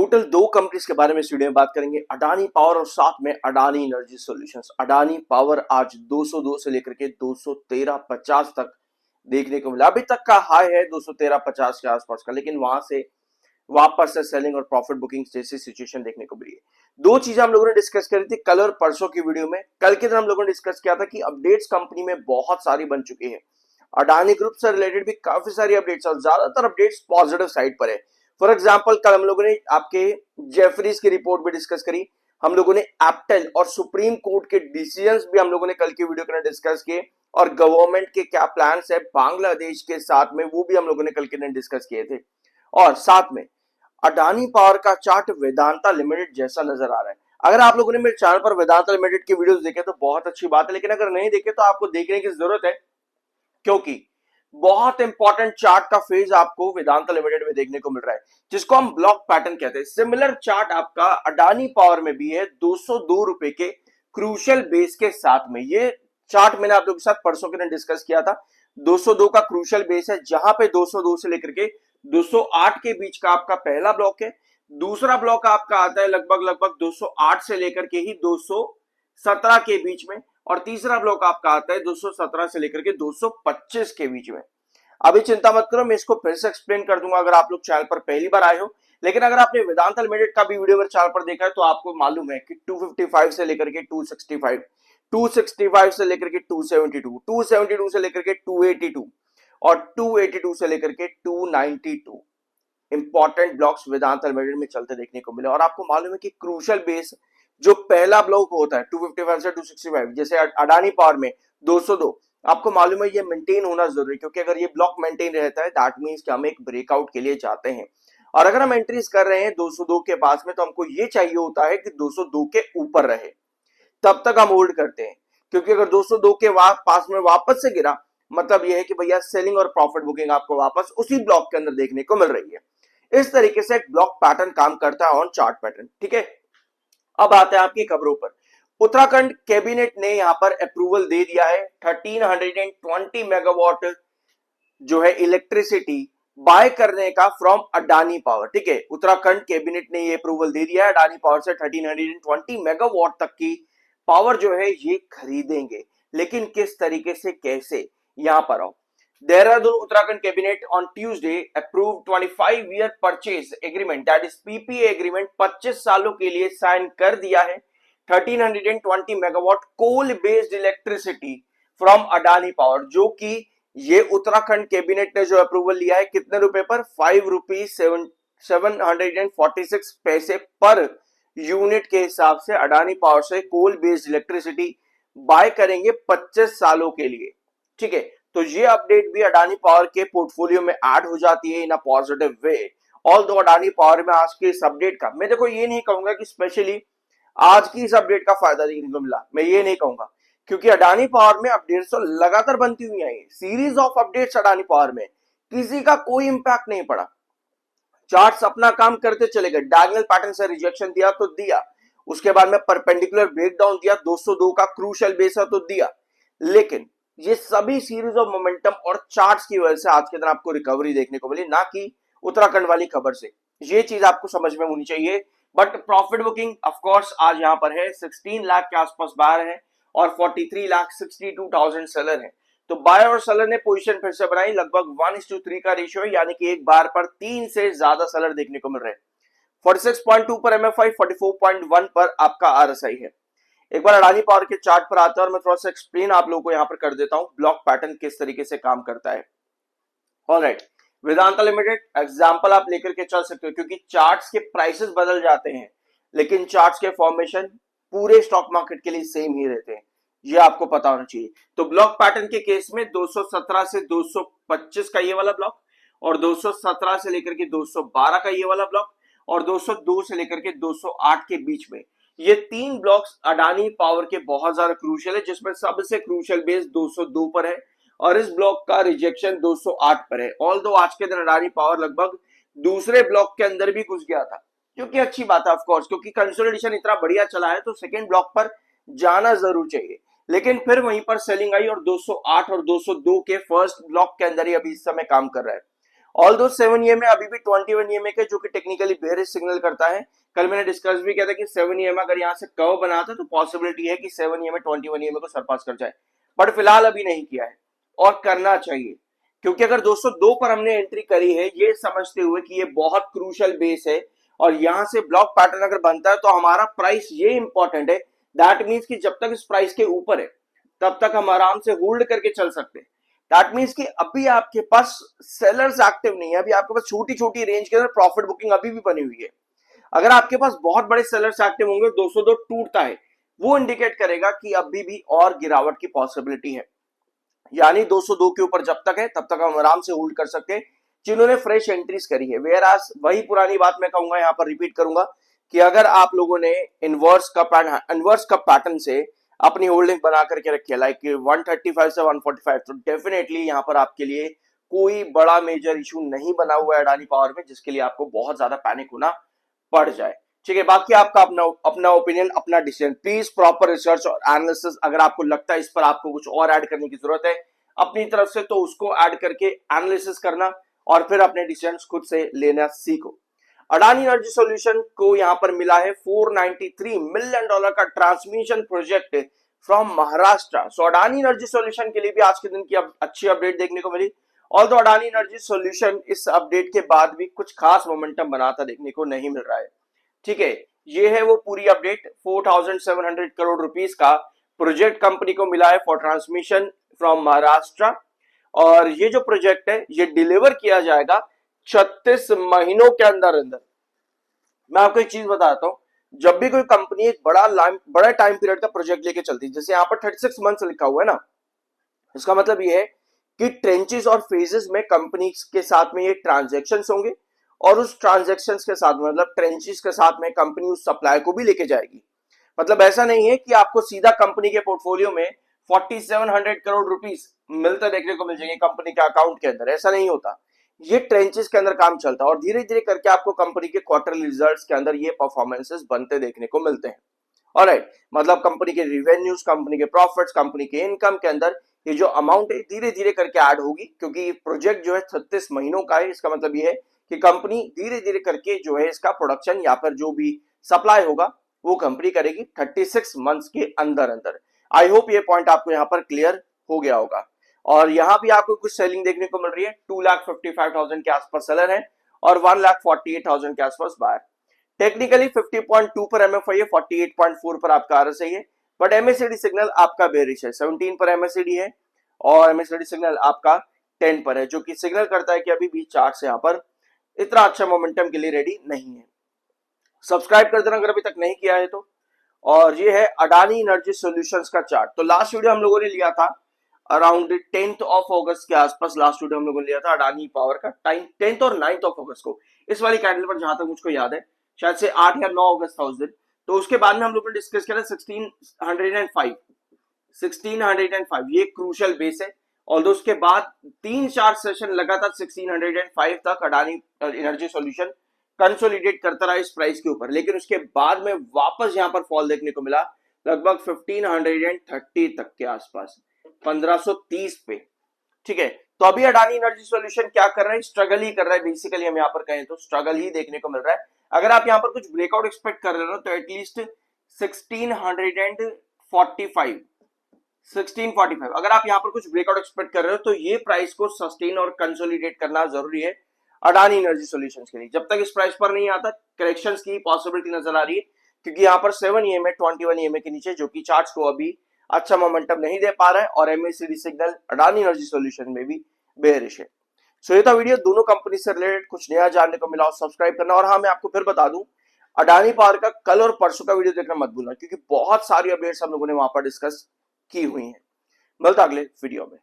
Total दो companies के बारे में इस वीडियो में बात करेंगे, अडानी पावर और साथ में Adani energy solutions. Adani power आज 202 से लेकर के 213.50 तक देखने को मिला। अभी तक का हाई है 213.50 के आसपास का, लेकिन वहां से वापस से सेलिंग और प्रॉफिट बुकिंग जैसी सिचुएशन देखने को मिली है। दो चीजें हम लोगों ने डिस्कस करी थी कल और परसों की वीडियो में। कल के दिन हम लोगों ने डिस्कस किया था कि अपडेट्स कंपनी में बहुत सारी बन चुकी है। अडानी ग्रुप से रिलेटेड भी काफी सारी अपडेट्स और ज्यादातर अपडेट्स पॉजिटिव साइड पर है। फॉर एग्जाम्पल कल हम लोगों ने आपके जेफरीज की रिपोर्ट भी डिस्कस करी, हम लोगों ने एप्टेल और सुप्रीम कोर्ट के डिसीजंस भी हम लोगों ने कल की वीडियो के अंदर डिस्कस किए, और गवर्नमेंट के क्या प्लान्स है बांग्लादेश के साथ में वो भी हम लोगों ने कल के दिन डिस्कस किए थे। और साथ में अडानी पावर का चार्ट वेदांता लिमिटेड जैसा नजर आ रहा है। अगर आप लोगों ने मेरे चैनल पर वेदांता लिमिटेड की वीडियोस देखे तो बहुत अच्छी बात है, लेकिन अगर नहीं देखे तो आपको देखने की जरूरत है, क्योंकि बहुत इंपॉर्टेंट चार्ट का फेज आपको वेदांता लिमिटेड में देखने को मिल रहा है, जिसको हम ब्लॉक पैटर्न कहते हैं। सिमिलर चार्ट आपका अडानी पावर में भी है 202 रुपए के क्रूशियल बेस के साथ में। ये चार्ट मैंने आप लोगों के साथ परसों के दिन डिस्कस किया था। 202 का क्रूशियल बेस है, जहां पे 202 से लेकर के 208 के बीच का आपका पहला ब्लॉक है। दूसरा ब्लॉक आपका आता है लगभग 208 से लेकर के ही 217 के बीच में, और तीसरा ब्लॉक आपका आता है 217 से लेकर के 225 के बीच में। अभी चिंता मत करो, मैं इसको फिर से एक्सप्लेन कर दूंगा अगर आप लोग चैनल पर पहली बार आए हो। लेकिन अगर आपने वेदांता लिमिटेड का भी वीडियो मेरे चैनल पर देखा है तो आपको मालूम है कि 255 से लेकर के 265, 265 से लेकर के 272, 272 से लेकर के 282 और 282 से लेकर के 292 इंपॉर्टेंट ब्लॉक्स वेदांता लिमिटेड में चलते देखने को मिले। और आपको मालूम है कि क्रूशियल बेस जो पहला ब्लॉक होता है 255 से 265, जैसे अडानी पावर में 202, आपको मालूम है ये मेंटेन होना जरूरी है, क्योंकि अगर ये ब्लॉक मेंटेन रहता है दैट मींस कि हम एक ब्रेकआउट के लिए जाते हैं। और अगर हम एंट्रीज कर रहे हैं 202 के पास में, तो हमको ये चाहिए होता है कि 202 के ऊपर रहे, तब तक हम होल्ड करते हैं। क्योंकि अगर 202 के पास में वापस से गिरा, मतलब यह है कि भैया सेलिंग और प्रॉफिट बुकिंग आपको वापस उसी ब्लॉक के अंदर देखने को मिल रही है। इस तरीके से एक ब्लॉक पैटर्न काम करता है ऑन चार्ट पैटर्न, ठीक है। अब आते हैं आपकी खबरों पर। उत्तराखंड कैबिनेट ने यहां पर अप्रूवल दे दिया है 1320 मेगावाट जो है इलेक्ट्रिसिटी बाय करने का फ्रॉम अडानी पावर, ठीक है। उत्तराखंड कैबिनेट ने ये अप्रूवल दे दिया है अडानी पावर से 1320 मेगावाट तक की पावर जो है ये खरीदेंगे। लेकिन किस तरीके से, कैसे, यहां पर आओ। Dehradun Uttarakhand cabinet on Tuesday approve 25-year purchase agreement, that is PPA agreement, 25 सालों के लिए साइन कर दिया है 1320 megawatt coal based electricity from Adani power, जो कि ये उत्तराखंड कैबिनेट ने जो अप्रूवल लिया है कितने रुपए पर, 5 रुपीज 746 पैसे पर यूनिट के हिसाब से अडानी पावर से कोल बेस्ड इलेक्ट्रिसिटी बाय करेंगे 25 सालों के लिए, ठीक है। तो ये अपडेट भी अडानी पावर के पोर्टफोलियो में ऐड हो जाती है in a positive way. Although Adani power में आज के इस अपडेट का, मैं देखो ये नहीं कहूंगा कि स्पेशली आज की इस अपडेट का फायदा देखने को मिला, मैं ये नहीं कहूंगा, क्योंकि अडानी पावर में अपडेट्स तो लगातार बनती हुई आई, series of updates Adani power में, किसी का कोई इंपैक्ट नहीं पड़ा। चार्ट्स अपना काम करते चले गए, डायगोनल पैटर्न से रिजेक्शन दिया तो दिया, उसके बाद में परपेंडिकुलर ब्रेकडाउन दिया, 202 का क्रूशियल बेस है तो दिया, लेकिन ये सभी सीरीज ऑफ मोमेंटम और चार्ट्स की वजह से आज के दिन आपको रिकवरी देखने को मिली, ना कि उत्तराखंड वाली खबर से। ये चीज आपको समझ में होनी चाहिए। But profit booking of course आज यहां पर है 16 लाख के आसपास बायर है और 43,62,000 सेलर है। तो बायर और सेलर ने पोजीशन फिर से बनाई, लगभग 1:3 का रेशियो है, यानी कि एक बार पर 3 से ज्यादा सेलर देखने को मिल रहे हैं। 46.2 पर एमएफआई, 44.1 पर आपका आरएसआई है। एक बार अडानी पावर के चार्ट पर आता है और मैं थोड़ा सा एक्सप्लेन आप लोगों को यहां पर कर देता हूं ब्लॉक पैटर्न किस तरीके से काम करता है। ऑलराइट, वेदांता लिमिटेड एग्जांपल आप लेकर के चल सकते हो, क्योंकि चार्ट्स के प्राइसेस बदल जाते हैं लेकिन चार्ट्स के फॉर्मेशन पूरे स्टॉक मार्केट के लिए सेम ही रहते हैं, ये आपको पता होना चाहिए। तो ब्लॉक पैटर्न के केस में 217 से 225 का ये वाला ब्लॉक, और 217 से लेकर के 212 का ये वाला ब्लॉक, और 202 से लेकर के 208 के बीच में ये तीन ब्लॉक्स अडानी पावर के बहुत ज्यादा क्रूशियल है, जिसमें सबसे क्रूशियल बेस 202 पर है और इस ब्लॉक का रिजेक्शन 208 पर है। ऑल्दो आज के दिन अडानी पावर लगभग दूसरे ब्लॉक के अंदर भी घुस गया था, क्योंकि अच्छी बात है ऑफ कोर्स, क्योंकि कंसोलिडेशन इतना बढ़िया चला है तो सेकंड ब्लॉक पर जाना जरूर चाहिए। लेकिन फिर वहीं पर सेलिंग आई और 208 और 202 के फर्स्ट ब्लॉक के अंदर ही अभी इस समय काम कर रहा है। ऑल दो 7 EMA अभी भी 21 EMA के जो कि टेक्निकली बेयरिश सिग्नल करता है। कल मैंने डिस्कस भी किया था कि 7 EMA अगर यहाँ से कर्व बनाता तो पॉसिबिलिटी है कि 7 EMA 21 EMA को सरपास कर जाए, बट फिलहाल अभी नहीं किया है और करना चाहिए, क्योंकि अगर 202 पर हमने एंट्री करी है ये समझते हुए कि ये बहुत क्रूशियल बेस है और यहां से ब्लॉक पैटर्न अगर बनता है तो हमारा प्राइस, ये इंपॉर्टेंट है, दैट मीन्स कि जब तक इस प्राइस के ऊपर है तब तक हम आराम से होल्ड करके चल सकते हैं। दैट मीन्स कि अभी आपके पास सेलर्स एक्टिव नहीं है, अभी आपके पास छोटी छोटी रेंज के अंदर प्रॉफिट बुकिंग अभी भी बनी हुई है। अगर आपके पास बहुत बड़े सेलर्स एक्टिव होंगे, 202 टूटता है, वो इंडिकेट करेगा कि अभी भी और गिरावट की पॉसिबिलिटी है, यानी 202 के ऊपर जब तक है तब तक हम आराम से होल्ड कर सकते हैं जिन्होंने फ्रेश एंट्रीज करी है। वेयर आज वही पुरानी बात मैं कहूंगा, यहां पर रिपीट करूंगा कि अगर आप लोगों ने इनवर्स कप पैटर्न से अपनी होल्डिंग बना करके रखी है लाइक 135 से 145, तो डेफिनेटली यहां पर आपके लिए कोई बड़ा मेजर इशू नहीं बना हुआ है अडानी पावर में जिसके लिए आपको बहुत ज्यादा पैनिक होना पड़ जाए। ठीक है, बाकी आपका अपना ओपिनियन, अपना डिसीजन। प्लीज प्रॉपर रिसर्च और एनालिसिस, अगर आपको लगता है इस पर आपको कुछ और ऐड करने की जरूरत है अपनी तरफ से तो उसको ऐड करके एनालिसिस करना और फिर अपने डिसीजन खुद से लेना सीखो। अडानी एनर्जी सॉल्यूशन को यहां पर मिला है $493 मिलियन का transmission project from Maharashtra. So Adani energy solution के लिए भी आज के दिन की अच्छी अपडेट देखने को मिली। ऑल दो अडानी एनर्जी सॉल्यूशन इस अपडेट के बाद भी कुछ खास मोमेंटम बनाता देखने को नहीं मिल रहा है। ठीक है, ये है वो पूरी अपडेट। 4700 करोड़ रुपीस का प्रोजेक्ट कंपनी को मिला है फॉर ट्रांसमिशन फ्रॉम महाराष्ट्र, और ये जो प्रोजेक्ट है ये डिलीवर किया जाएगा 36 महीनों के अंदर अंदर। मैं आपको एक चीज बताता हूं, जब भी कोई कंपनी एक बड़ा टाइम पीरियड का प्रोजेक्ट लेके चलती है, जैसे यहाँ पर 36 मंथ्स लिखा हुआ है ना, इसका मतलब ये है कि ट्रेंचेस और फेजेस में कंपनी के साथ में ये ट्रांजेक्शन होंगे और उस ट्रांजेक्शन के साथ मतलब ट्रेंचेस के साथ में कंपनी उस सप्लाई को भी लेके जाएगी। मतलब ऐसा नहीं है कि आपको सीधा कंपनी के पोर्टफोलियो में 4700 करोड़ रुपीस मिलता देखने को मिल जाएंगे कंपनी के अकाउंट के अंदर, ऐसा नहीं होता। ये ट्रेंचेस के अंदर काम चलता है और धीरे धीरे करके आपको कंपनी के क्वार्टरली रिजल्ट्स के अंदर ये परफॉर्मेंसेस बनते देखने को मिलते हैं। ऑलराइट, मतलब कंपनी के रिवेन्यूज, कंपनी के प्रॉफिट्स, कंपनी के इनकम के अंदर ये जो अमाउंट है धीरे धीरे करके ऐड होगी, क्योंकि प्रोजेक्ट जो है 36 महीनों का है। इसका मतलब ये है कि कंपनी धीरे धीरे करके जो है इसका प्रोडक्शन या फिर जो भी सप्लाई होगा वो कंपनी करेगी 36 मंथ्स के अंदर अंदर। आई होप ये पॉइंट आपको यहाँ पर क्लियर हो गया होगा। और यहाँ भी आपको कुछ सेलिंग देखने को मिल रही है। 2,55,000 के आसपास सेलर है और 1,48,000 के आसपास बायर। टेक्निकली 50.2 पर एमएफआई है, 48.4 पर आपका आरएसआई है, बट एमएससीडी सिग्नल आपका बेरिश है। 17 पर एमएससीडी है और एमएससीडी सिग्नल आपका 10 पर है, जो कि सिग्नल करता है कि अभी भी चार्ट से यहाँ पर इतना अच्छा मोमेंटम के लिए रेडी नहीं है। सब्सक्राइब कर देना अगर अभी तक नहीं किया है तो। और ये है अडानी एनर्जी सॉल्यूशंस का चार्ट। तो लास्ट वीडियो हम लोगों ने लिया था अराउंड 10th ऑफ अगस्त के आसपास, लास्ट वीडियो हम लोगों ने लिया था अडानी पावर का टाइम 10th और 9th ऑफ अगस्त को, इस वाली कैंडल पर जहां तक मुझको याद है शायद से 8 या 9 अगस्त था उस दिन। तो उसके बाद में हम लोगों ने डिस्कस किया था 1605 ये क्रूशियल बेस है। और उसके बाद 3-4 सेशन लगातार 1605 तक अडानी एनर्जी सॉल्यूशन कंसोलिडेट करता रहा इस प्राइस के ऊपर, लेकिन उसके बाद में वापस यहां पर फॉल देखने को मिला लगभग 1530 तक के आसपास, 1530 पे। ठीक है, तो अभी अडानी एनर्जी सॉल्यूशन क्या कर रहा है, स्ट्रगल ही कर रहा है बेसिकली। हम यहाँ पर कहें तो स्ट्रगल ही देखने को मिल रहा है। अगर आप यहाँ पर कुछ ब्रेकआउट एक्सपेक्ट कर रहे हो तो एटलीस्ट 1645 अगर आप यहाँ पर कुछ ब्रेकआउट एक्सपेक्ट कर रहे हो तो ये प्राइस को सस्टेन और कंसोलिडेट करना जरूरी है अडानी एनर्जी सॉल्यूशंस के लिए। जब तक इस प्राइस पर नहीं आता करेक्शंस की पॉसिबिलिटी नजर आ रही है, क्योंकि यहाँ पर 7 EMA 21 EMA के नीचे जो कि चार्ट्स को अभी अच्छा मोमेंटम नहीं दे पा रहा है और MSCD signal Adani energy solution में भी बेयरिश है। सो ये था वीडियो, दोनों कंपनी से रिलेटेड कुछ नया जानने को मिला और सब्सक्राइब करना। और हाँ, मैं आपको फिर बता दूं अडानी पावर का कल और परसों का वीडियो देखना मत भूलना, क्योंकि बहुत सारी अपडेट्स हम लोगों ने वहां पर डिस्कस की हुई हैं। मिलता अगले वीडियो में।